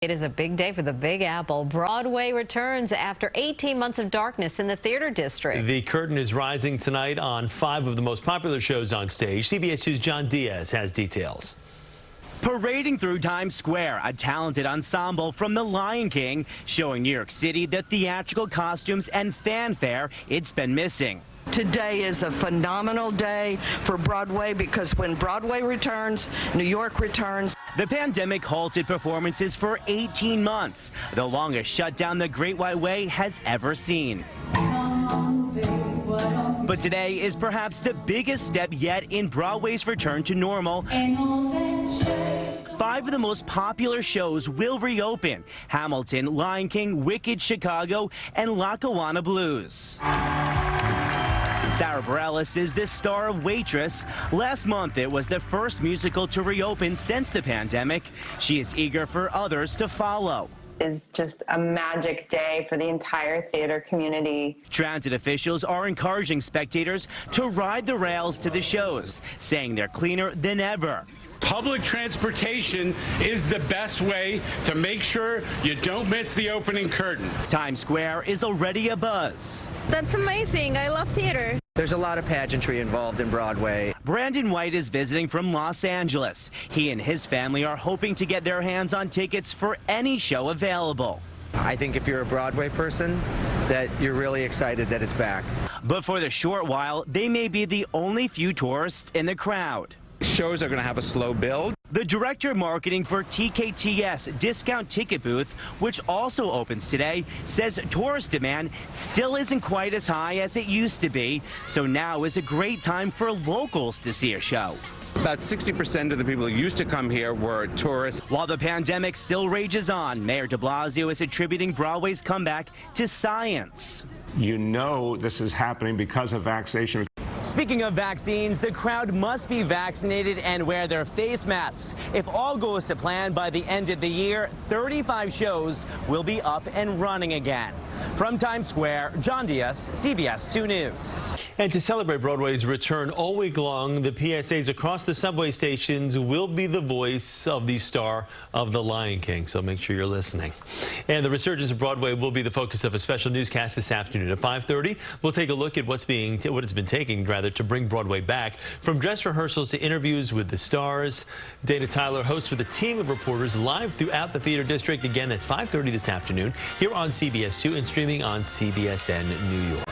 It is a big day for the Big Apple. Broadway returns after 18 months of darkness in the theater district. The curtain is rising tonight on 5 of the most popular shows on stage. CBS 2's John Diaz has details. Parading through Times Square, a talented ensemble from The Lion King, showing New York City the theatrical costumes and fanfare it's been missing. Today is a phenomenal day for Broadway because when Broadway returns, New York returns. The pandemic halted performances for 18 months, the longest shutdown the Great White Way has ever seen. But today is perhaps the biggest step yet in Broadway's return to normal. 5 of the most popular shows will reopen: Hamilton, Lion King, Wicked, Chicago, and Lackawanna Blues. Sarah Bareilles is the star of Waitress. Last month, it was the first musical to reopen since the pandemic. She is eager for others to follow. Is just a magic day for the entire theater community. Transit officials are encouraging spectators to ride the rails to the shows, saying they're cleaner than ever. Public transportation is the best way to make sure you don't miss the opening curtain. Times Square is already abuzz. That's amazing. I love theater. There's a lot of pageantry involved in Broadway. Brandon White is visiting from Los Angeles. He and his family are hoping to get their hands on tickets for any show available. I think if you're a Broadway person, that you're really excited that it's back. But for the short while, they may be the only few tourists in the crowd. Shows are going to have a slow build. The director of marketing for TKTS Discount Ticket Booth, which also opens today, says tourist demand still isn't quite as high as it used to be, so now is a great time for locals to see a show. About 60% of the people who used to come here were tourists. While the pandemic still rages on, Mayor de Blasio is attributing Broadway's comeback to science. You know this is happening because of vaccination. Speaking of vaccines, the crowd must be vaccinated and wear their face masks. If all goes to plan, by the end of the year, 35 shows will be up and running again. From Times Square, John Diaz, CBS 2 News. And to celebrate Broadway's return all week long, the PSAs across the subway stations will be the voice of the star of The Lion King, so make sure you're listening. And the resurgence of Broadway will be the focus of a special newscast this afternoon at 5:30. We'll take a look at what it's been taking to bring Broadway back, from dress rehearsals to interviews with the stars. Dana Tyler hosts with a team of reporters live throughout the theater district. Again, that's 5:30 this afternoon here on CBS 2 and streaming on CBSN New York.